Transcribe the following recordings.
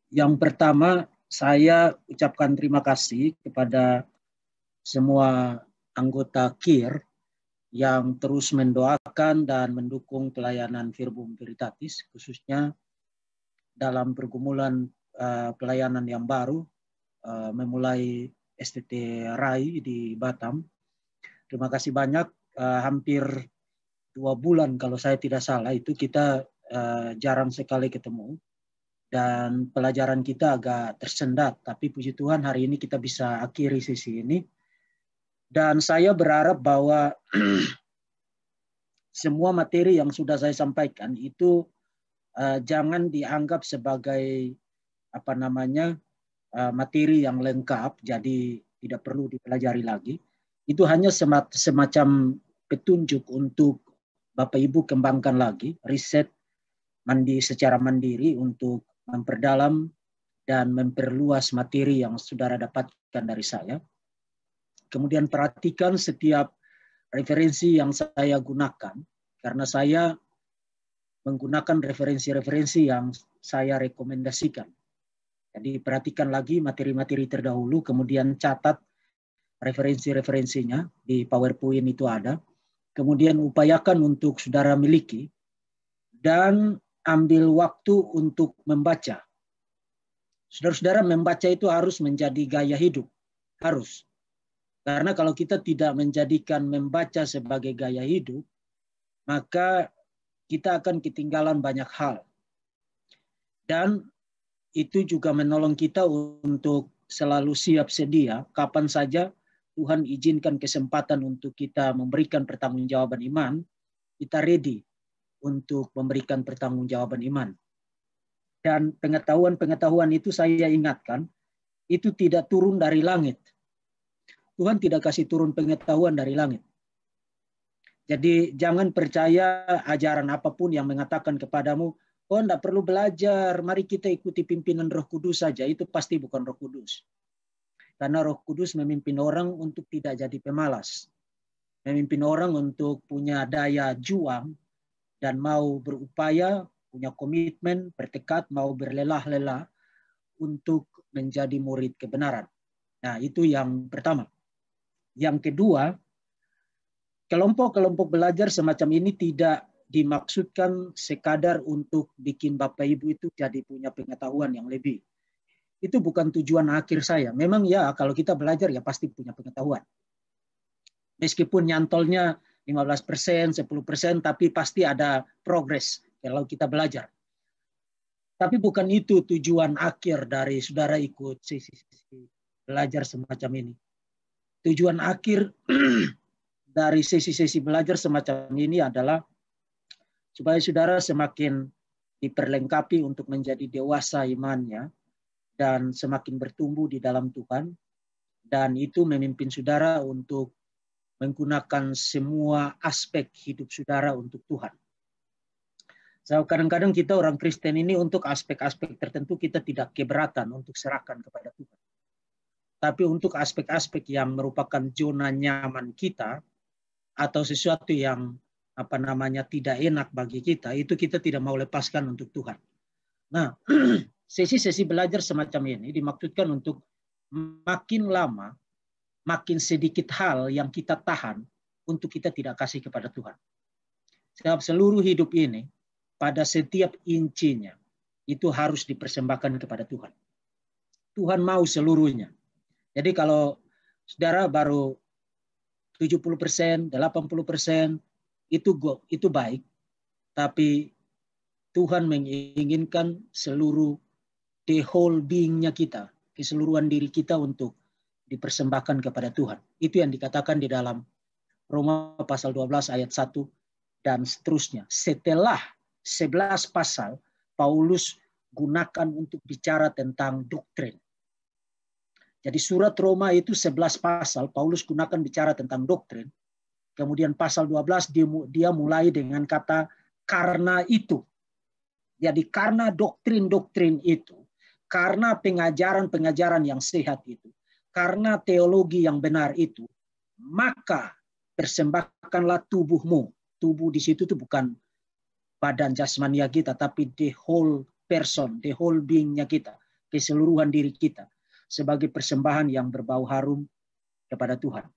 Yang pertama, saya ucapkan terima kasih kepada semua anggota KIR yang terus mendoakan dan mendukung pelayanan Verbum Veritatis, khususnya dalam pergumulan pelayanan yang baru, memulai STT RAI di Batam. Terima kasih banyak, hampir 2 bulan kalau saya tidak salah, itu kita jarang sekali ketemu. Dan pelajaran kita agak tersendat, tapi puji Tuhan hari ini kita bisa akhiri sesi ini. Dan saya berharap bahwa semua materi yang sudah saya sampaikan itu jangan dianggap sebagai materi yang lengkap, jadi tidak perlu dipelajari lagi. Itu hanya semacam petunjuk untuk Bapak Ibu kembangkan lagi, riset secara mandiri untuk memperdalam dan memperluas materi yang saudara dapatkan dari saya. Kemudian perhatikan setiap referensi yang saya gunakan, karena saya menggunakan referensi-referensi yang saya rekomendasikan. Jadi perhatikan lagi materi-materi terdahulu, kemudian catat referensi-referensinya, di PowerPoint itu ada. Kemudian upayakan untuk saudara miliki, dan ambil waktu untuk membaca. Saudara-saudara, membaca itu harus menjadi gaya hidup. Harus. Karena kalau kita tidak menjadikan membaca sebagai gaya hidup, maka kita akan ketinggalan banyak hal. Dan itu juga menolong kita untuk selalu siap sedia kapan saja Tuhan izinkan kesempatan untuk kita memberikan pertanggungjawaban iman, kita ready untuk memberikan pertanggungjawaban iman. Dan pengetahuan-pengetahuan itu saya ingatkan, itu tidak turun dari langit. Tuhan tidak kasih turun pengetahuan dari langit. Jadi jangan percaya ajaran apapun yang mengatakan kepadamu, oh tidak perlu belajar, mari kita ikuti pimpinan Roh Kudus saja. Itu pasti bukan Roh Kudus. Karena Roh Kudus memimpin orang untuk tidak jadi pemalas. Memimpin orang untuk punya daya juang, dan mau berupaya, punya komitmen, bertekad, mau berlelah-lelah untuk menjadi murid kebenaran. Nah, itu yang pertama. Yang kedua, kelompok-kelompok belajar semacam ini tidak dimaksudkan sekadar untuk bikin Bapak Ibu itu jadi punya pengetahuan yang lebih. Itu bukan tujuan akhir saya. Memang ya, kalau kita belajar ya pasti punya pengetahuan. Meskipun nyantolnya 15%, 10%, tapi pasti ada progres kalau kita belajar. Tapi bukan itu tujuan akhir dari saudara ikut sesi-sesi belajar semacam ini. Tujuan akhir dari sesi-sesi belajar semacam ini adalah supaya saudara semakin diperlengkapi untuk menjadi dewasa imannya dan semakin bertumbuh di dalam Tuhan. Dan itu memimpin saudara untuk menggunakan semua aspek hidup saudara untuk Tuhan. So, kadang-kadang kita orang Kristen ini untuk aspek-aspek tertentu kita tidak keberatan untuk serahkan kepada Tuhan. Tapi untuk aspek-aspek yang merupakan zona nyaman kita atau sesuatu yang tidak enak bagi kita, itu kita tidak mau lepaskan untuk Tuhan. Nah, sesi-sesi belajar semacam ini dimaksudkan untuk makin lama makin sedikit hal yang kita tahan untuk kita tidak kasih kepada Tuhan. Sebab seluruh hidup ini, pada setiap incinya, itu harus dipersembahkan kepada Tuhan. Tuhan mau seluruhnya. Jadi kalau saudara baru 70%, 80%, itu baik. Tapi Tuhan menginginkan seluruh the whole being-nya kita, keseluruhan diri kita untuk dipersembahkan kepada Tuhan. Itu yang dikatakan di dalam Roma pasal 12 ayat 1 dan seterusnya. Setelah 11 pasal, Paulus gunakan untuk bicara tentang doktrin. Jadi surat Roma itu 11 pasal, Paulus gunakan bicara tentang doktrin. Kemudian pasal 12 dia mulai dengan kata karena itu. Jadi karena doktrin-doktrin itu, karena pengajaran-pengajaran yang sehat itu, karena teologi yang benar itu, maka persembahkanlah tubuhmu. Tubuh di situ itu bukan badan jasmania kita, tapi the whole person, the whole being-nya kita. keseluruhan diri kita sebagai persembahan yang berbau harum kepada Tuhan.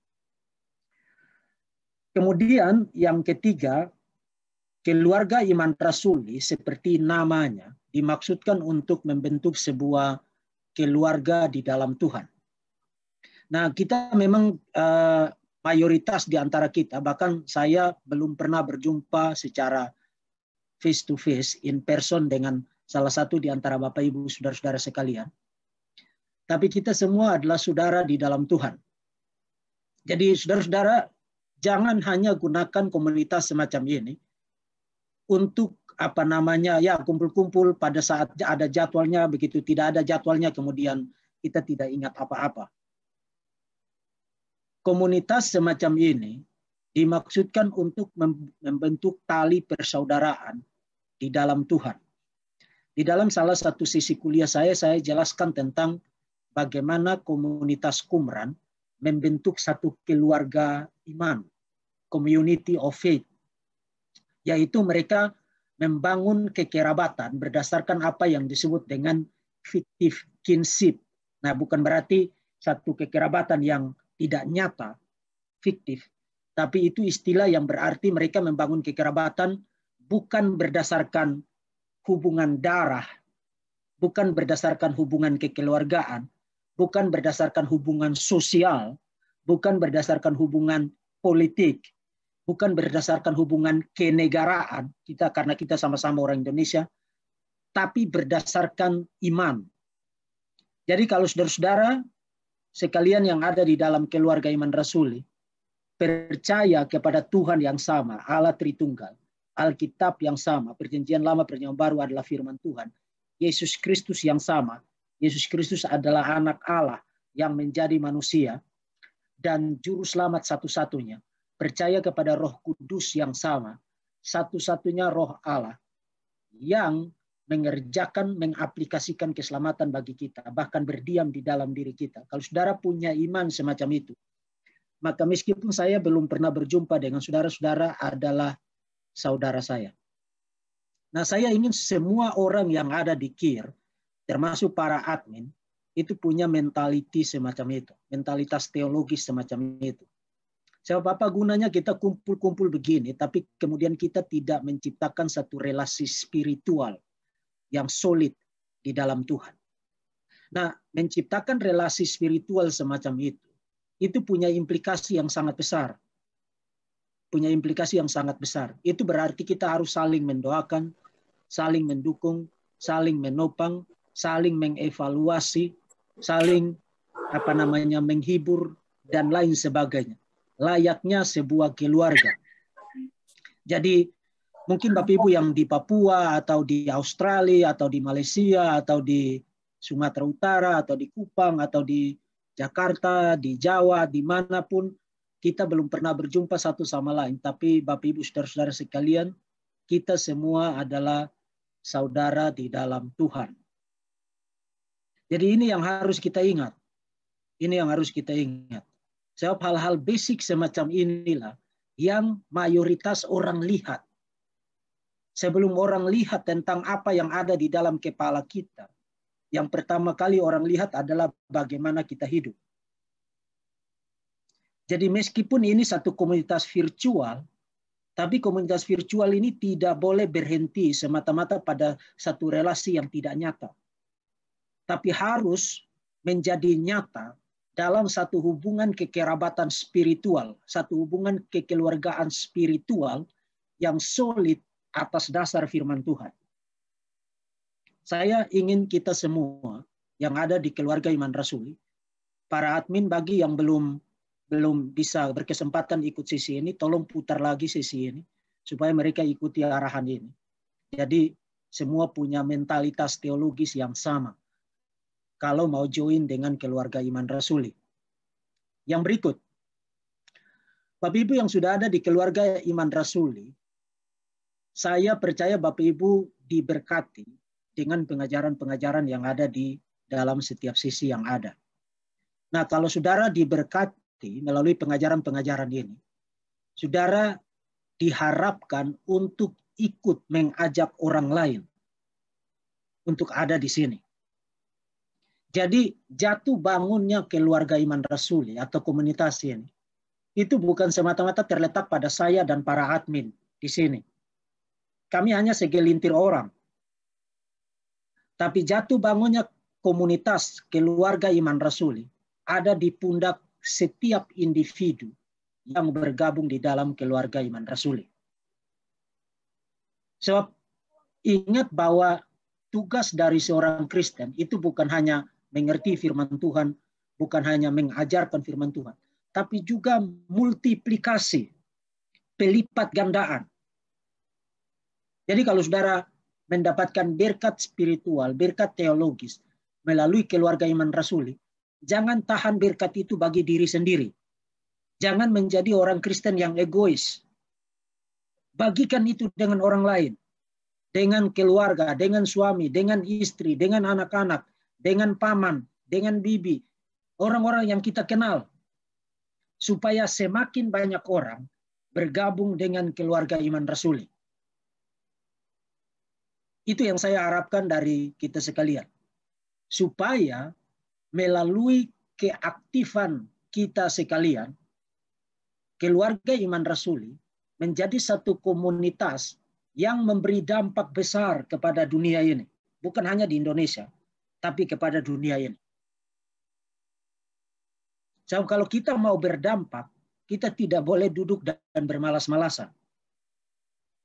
Kemudian yang ketiga, keluarga iman rasuli seperti namanya dimaksudkan untuk membentuk sebuah keluarga di dalam Tuhan. Nah, kita memang mayoritas di antara kita, bahkan saya belum pernah berjumpa secara face to face, in person dengan salah satu di antara Bapak Ibu saudara-saudara sekalian. Tapi kita semua adalah saudara di dalam Tuhan. Jadi saudara-saudara, jangan hanya gunakan komunitas semacam ini untuk ya kumpul-kumpul pada saat ada jadwalnya, begitu tidak ada jadwalnya kemudian kita tidak ingat apa-apa. Komunitas semacam ini dimaksudkan untuk membentuk tali persaudaraan di dalam Tuhan. Di dalam salah satu sisi kuliah saya jelaskan tentang bagaimana komunitas Qumran membentuk satu keluarga iman, community of faith, yaitu mereka membangun kekerabatan berdasarkan apa yang disebut dengan fictive kinship. Nah, bukan berarti satu kekerabatan yang tidak nyata, fiktif, tapi itu istilah yang berarti mereka membangun kekerabatan bukan berdasarkan hubungan darah, bukan berdasarkan hubungan kekeluargaan, bukan berdasarkan hubungan sosial, bukan berdasarkan hubungan politik, bukan berdasarkan hubungan kenegaraan kita karena kita sama-sama orang Indonesia, tapi berdasarkan iman. Jadi kalau saudara-saudara sekalian yang ada di dalam keluarga iman rasuli percaya kepada Tuhan yang sama, Allah Tritunggal, Alkitab yang sama, Perjanjian Lama, Perjanjian Baru adalah firman Tuhan, Yesus Kristus yang sama, Yesus Kristus adalah anak Allah yang menjadi manusia dan juru selamat satu-satunya, percaya kepada Roh Kudus yang sama, satu-satunya Roh Allah yang mengerjakan, mengaplikasikan keselamatan bagi kita, bahkan berdiam di dalam diri kita. Kalau saudara punya iman semacam itu, maka meskipun saya belum pernah berjumpa dengan saudara-saudara adalah saudara saya. Nah, saya ingin semua orang yang ada di KIR, termasuk para admin, itu punya mentality semacam itu, mentalitas teologis semacam itu. Sebab apa gunanya kita kumpul-kumpul begini, tapi kemudian kita tidak menciptakan satu relasi spiritual yang solid di dalam Tuhan. Nah, menciptakan relasi spiritual semacam itu punya implikasi yang sangat besar. Punya implikasi yang sangat besar. Itu berarti kita harus saling mendoakan, saling mendukung, saling menopang, saling mengevaluasi, saling menghibur dan lain sebagainya. Layaknya sebuah keluarga. Jadi mungkin Bapak Ibu yang di Papua atau di Australia atau di Malaysia atau di Sumatera Utara atau di Kupang atau di Jakarta, di Jawa, dimanapun kita belum pernah berjumpa satu sama lain. Tapi Bapak Ibu saudara-saudara sekalian, kita semua adalah saudara di dalam Tuhan. Jadi ini yang harus kita ingat. Ini yang harus kita ingat. Sebab hal-hal basic semacam inilah yang mayoritas orang lihat. Sebelum orang lihat tentang apa yang ada di dalam kepala kita, yang pertama kali orang lihat adalah bagaimana kita hidup. Jadi meskipun ini satu komunitas virtual, tapi komunitas virtual ini tidak boleh berhenti semata-mata pada satu relasi yang tidak nyata. Tapi harus menjadi nyata dalam satu hubungan kekerabatan spiritual, satu hubungan kekeluargaan spiritual yang solid atas dasar firman Tuhan. Saya ingin kita semua yang ada di keluarga iman rasuli, para admin bagi yang belum bisa berkesempatan ikut sesi ini, tolong putar lagi sesi ini supaya mereka ikuti arahan ini. Jadi semua punya mentalitas teologis yang sama kalau mau join dengan keluarga iman rasuli. Yang berikut, Bapak Ibu yang sudah ada di keluarga iman rasuli, saya percaya Bapak Ibu diberkati dengan pengajaran-pengajaran yang ada di dalam setiap sisi yang ada. Nah, kalau saudara diberkati melalui pengajaran-pengajaran ini, saudara diharapkan untuk ikut mengajak orang lain untuk ada di sini. Jadi jatuh bangunnya keluarga iman rasuli atau komunitas ini itu bukan semata-mata terletak pada saya dan para admin di sini. Kami hanya segelintir orang. Tapi jatuh bangunnya komunitas keluarga iman rasuli ada di pundak setiap individu yang bergabung di dalam keluarga iman rasuli. Sebab ingat bahwa tugas dari seorang Kristen itu bukan hanya mengerti firman Tuhan, bukan hanya mengajarkan firman Tuhan, tapi juga multiplikasi, pelipat gandaan. Jadi kalau saudara mendapatkan berkat spiritual, berkat teologis melalui keluarga iman rasuli, jangan tahan berkat itu bagi diri sendiri. Jangan menjadi orang Kristen yang egois. Bagikan itu dengan orang lain. Dengan keluarga, dengan suami, dengan istri, dengan anak-anak, dengan paman, dengan bibi, orang-orang yang kita kenal. Supaya semakin banyak orang bergabung dengan keluarga iman rasuli. Itu yang saya harapkan dari kita sekalian. Supaya melalui keaktifan kita sekalian, keluarga iman rasuli menjadi satu komunitas yang memberi dampak besar kepada dunia ini. Bukan hanya di Indonesia, tapi kepada dunia ini. So, kalau kita mau berdampak, kita tidak boleh duduk dan bermalas-malasan.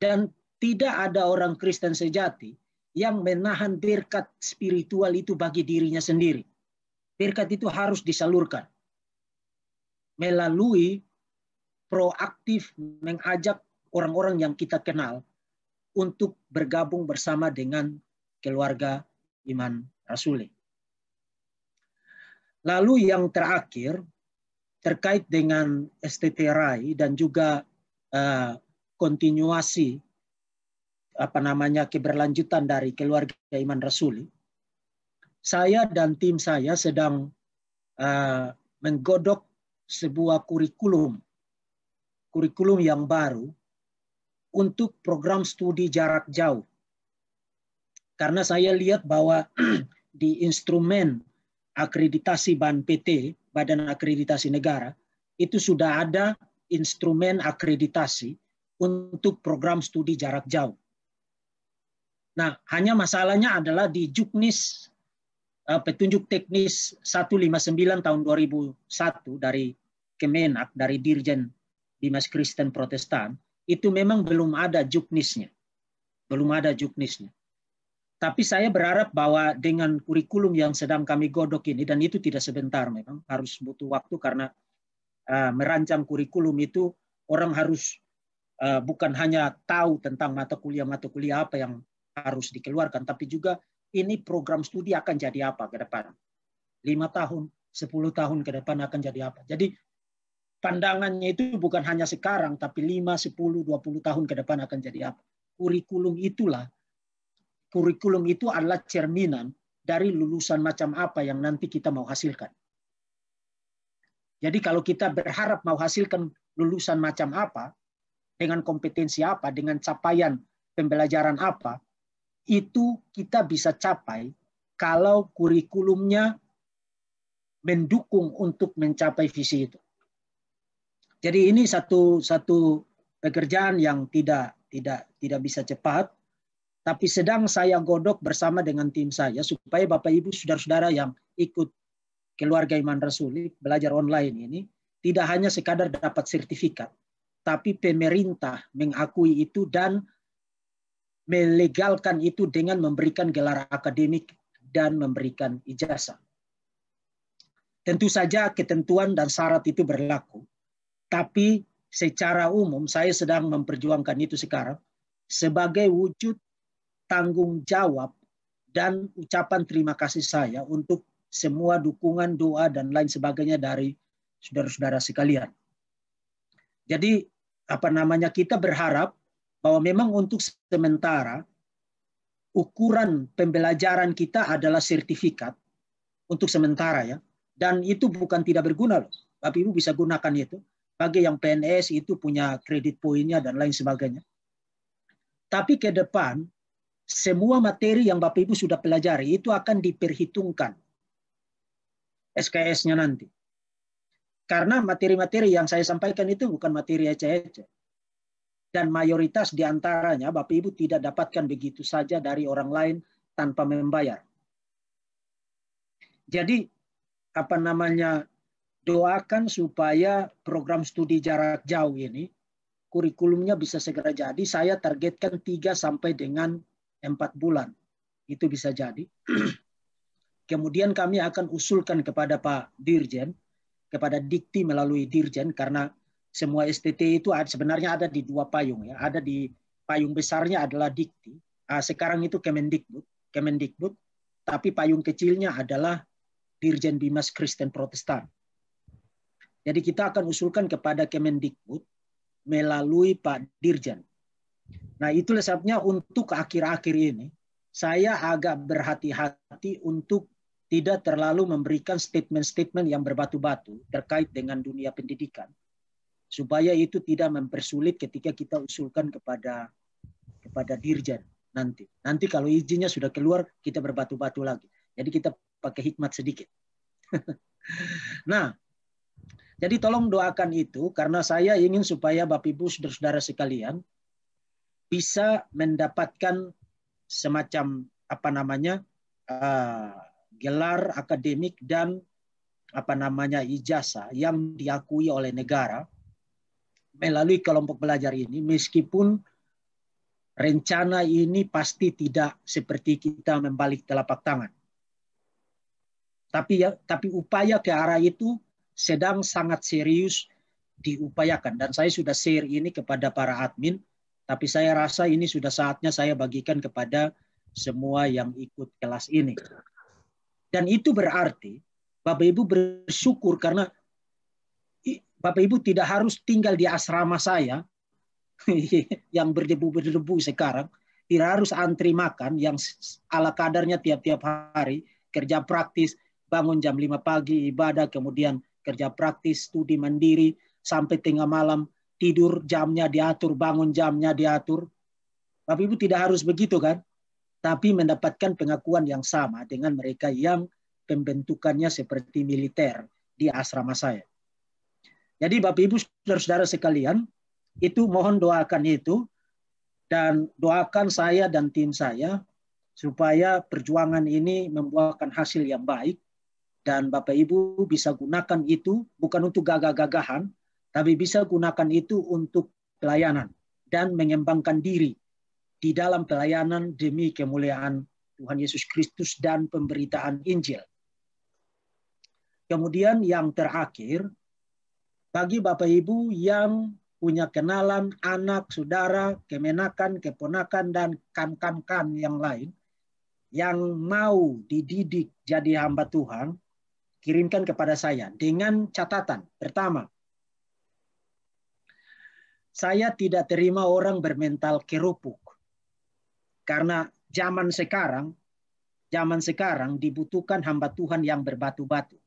Dan tidak ada orang Kristen sejati yang menahan berkat spiritual itu bagi dirinya sendiri. Berkat itu harus disalurkan melalui proaktif mengajak orang-orang yang kita kenal untuk bergabung bersama dengan keluarga iman rasuli. Lalu yang terakhir terkait dengan STT RAI dan juga kontinuasi keberlanjutan dari keluarga iman rasuli. Saya dan tim saya sedang menggodok sebuah kurikulum yang baru untuk program studi jarak jauh. Karena saya lihat bahwa di instrumen akreditasi BAN-PT, Badan Akreditasi Negara, itu sudah ada instrumen akreditasi untuk program studi jarak jauh. Nah, hanya masalahnya adalah di Juknis, petunjuk teknis 159 tahun 2001 dari Kemenak, dari Dirjen Dinas Kristen Protestan, itu memang belum ada juknisnya. Belum ada juknisnya. Tapi saya berharap bahwa dengan kurikulum yang sedang kami godok ini, dan itu tidak sebentar memang, harus butuh waktu karena merancang kurikulum itu orang harus bukan hanya tahu tentang mata kuliah apa yang harus dikeluarkan, tapi juga ini program studi akan jadi apa ke depan. 5 tahun, 10 tahun ke depan akan jadi apa. Jadi pandangannya itu bukan hanya sekarang, tapi 5, 10, 20 tahun ke depan akan jadi apa. Kurikulum itu adalah cerminan dari lulusan macam apa yang nanti kita mau hasilkan. Jadi kalau kita berharap mau hasilkan lulusan macam apa, dengan kompetensi apa, dengan capaian pembelajaran apa, itu kita bisa capai kalau kurikulumnya mendukung untuk mencapai visi itu. Jadi ini satu pekerjaan yang tidak bisa cepat, tapi sedang saya godok bersama dengan tim saya supaya Bapak Ibu saudara-saudara yang ikut keluarga iman rasuli belajar online ini tidak hanya sekadar dapat sertifikat, tapi pemerintah mengakui itu dan melegalkan itu dengan memberikan gelar akademik dan memberikan ijazah. Tentu saja ketentuan dan syarat itu berlaku. Tapi secara umum saya sedang memperjuangkan itu sekarang sebagai wujud tanggung jawab dan ucapan terima kasih saya untuk semua dukungan, doa, dan lain sebagainya dari saudara-saudara sekalian. Jadi kita berharap bahwa memang untuk sementara ukuran pembelajaran kita adalah sertifikat untuk sementara ya, dan itu bukan tidak berguna loh. Bapak Ibu bisa gunakan itu. Bagi yang PNS itu punya kredit poinnya dan lain sebagainya. Tapi ke depan, semua materi yang Bapak Ibu sudah pelajari itu akan diperhitungkan SKS-nya nanti. Karena materi-materi yang saya sampaikan itu bukan materi ecek-ecek. Dan mayoritas diantaranya Bapak Ibu tidak dapatkan begitu saja dari orang lain tanpa membayar. Jadi doakan supaya program studi jarak jauh ini kurikulumnya bisa segera jadi. Saya targetkan 3 sampai dengan 4 bulan. Itu bisa jadi. Kemudian kami akan usulkan kepada Pak Dirjen, kepada Dikti melalui Dirjen, karena semua STT itu sebenarnya ada di 2 payung. Ya. Ada di payung besarnya adalah Dikti. Sekarang itu Kemendikbud, tapi payung kecilnya adalah Dirjen Bimas Kristen Protestan. Jadi kita akan usulkan kepada Kemendikbud melalui Pak Dirjen. Nah, itulah sebabnya untuk akhir-akhir ini saya agak berhati-hati untuk tidak terlalu memberikan statement-statement yang berbatu-batu terkait dengan dunia pendidikan. Supaya itu tidak mempersulit ketika kita usulkan kepada Dirjen nanti. Nanti kalau izinnya sudah keluar, kita berbatu-batu lagi. Jadi kita pakai hikmat sedikit. Nah, jadi tolong doakan itu, karena saya ingin supaya Bapak Ibu saudara-saudara sekalian bisa mendapatkan semacam gelar akademik dan ijazah yang diakui oleh negara melalui kelompok belajar ini, meskipun rencana ini pasti tidak seperti kita membalik telapak tangan. Tapi upaya ke arah itu sedang sangat serius diupayakan. Dan saya sudah share ini kepada para admin, tapi saya rasa ini sudah saatnya saya bagikan kepada semua yang ikut kelas ini. Dan itu berarti Bapak Ibu bersyukur karena Bapak Ibu tidak harus tinggal di asrama saya yang berdebu-berdebu sekarang. Tidak harus antri makan yang ala kadarnya tiap-tiap hari, kerja praktis, bangun jam 5 pagi, ibadah, kemudian kerja praktis, studi mandiri, sampai tengah malam, tidur jamnya diatur, bangun jamnya diatur. Bapak Ibu tidak harus begitu kan? Tapi mendapatkan pengakuan yang sama dengan mereka yang pembentukannya seperti militer di asrama saya. Jadi Bapak Ibu saudara-saudara sekalian, itu mohon doakan itu, dan doakan saya dan tim saya supaya perjuangan ini membuahkan hasil yang baik. Dan Bapak Ibu bisa gunakan itu bukan untuk gagah-gagahan, tapi bisa gunakan itu untuk pelayanan dan mengembangkan diri di dalam pelayanan demi kemuliaan Tuhan Yesus Kristus dan pemberitaan Injil. Kemudian yang terakhir, bagi Bapak Ibu yang punya kenalan, anak, saudara, kemenakan, keponakan, dan kan yang lain, yang mau dididik jadi hamba Tuhan, kirimkan kepada saya dengan catatan. Pertama, saya tidak terima orang bermental kerupuk. Karena zaman sekarang dibutuhkan hamba Tuhan yang berbatu-batu.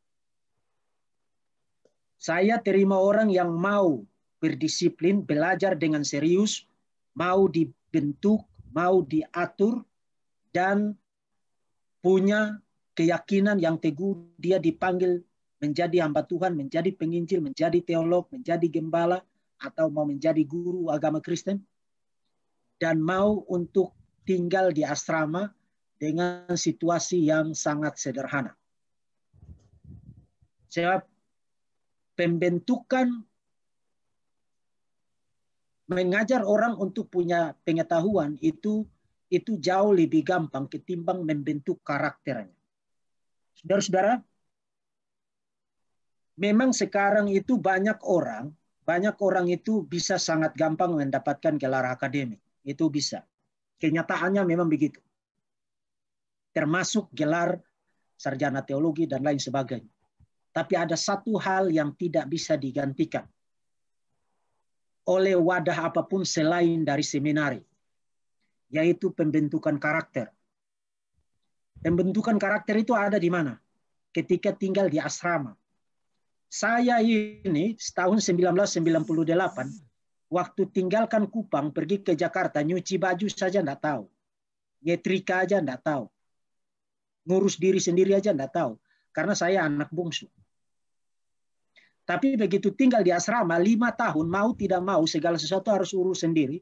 Saya terima orang yang mau berdisiplin, belajar dengan serius, mau dibentuk, mau diatur, dan punya keyakinan yang teguh dia dipanggil menjadi hamba Tuhan, menjadi penginjil, menjadi teolog, menjadi gembala, atau mau menjadi guru agama Kristen, dan mau untuk tinggal di asrama dengan situasi yang sangat sederhana. Sebab pembentukan mengajar orang untuk punya pengetahuan itu jauh lebih gampang ketimbang membentuk karakternya. Saudara-saudara, memang sekarang itu banyak orang itu bisa sangat gampang mendapatkan gelar akademik. Itu bisa. Kenyataannya memang begitu. Termasuk gelar sarjana teologi dan lain sebagainya. Tapi ada satu hal yang tidak bisa digantikan oleh wadah apapun selain dari seminari, yaitu pembentukan karakter. Pembentukan karakter itu ada di mana? Ketika tinggal di asrama. Saya ini tahun 1998, waktu tinggalkan Kupang pergi ke Jakarta, nyuci baju saja enggak tahu. Nyetrika aja enggak tahu. Ngurus diri sendiri aja enggak tahu. karena saya anak bungsu. Tapi begitu tinggal di asrama 5 tahun, mau tidak mau segala sesuatu harus urus sendiri.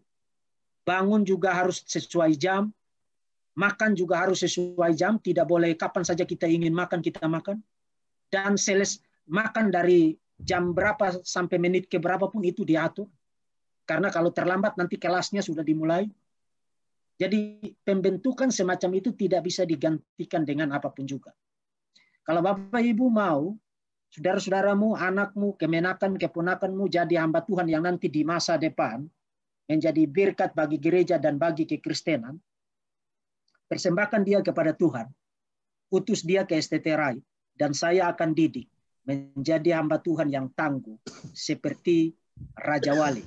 Bangun juga harus sesuai jam, makan juga harus sesuai jam, tidak boleh kapan saja kita ingin makan, kita makan. Dan makan dari jam berapa sampai menit ke berapa pun itu diatur. Karena kalau terlambat nanti kelasnya sudah dimulai. Jadi pembentukan semacam itu tidak bisa digantikan dengan apapun juga. Kalau Bapak Ibu mau, saudara-saudaramu, anakmu, kemenakan, keponakanmu jadi hamba Tuhan yang nanti di masa depan menjadi berkat bagi gereja dan bagi kekristenan, persembahkan dia kepada Tuhan, utus dia ke STT Rai, dan saya akan didik menjadi hamba Tuhan yang tangguh seperti Raja Wali.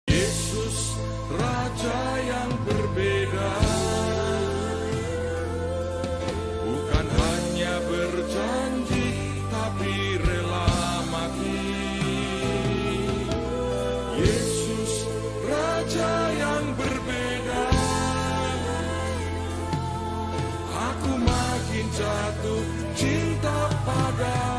Yesus, Raja yang berbeda, bukan hanya berjanji, tapi rela mati. Yesus, Raja yang berbeda, aku makin jatuh cinta padamu.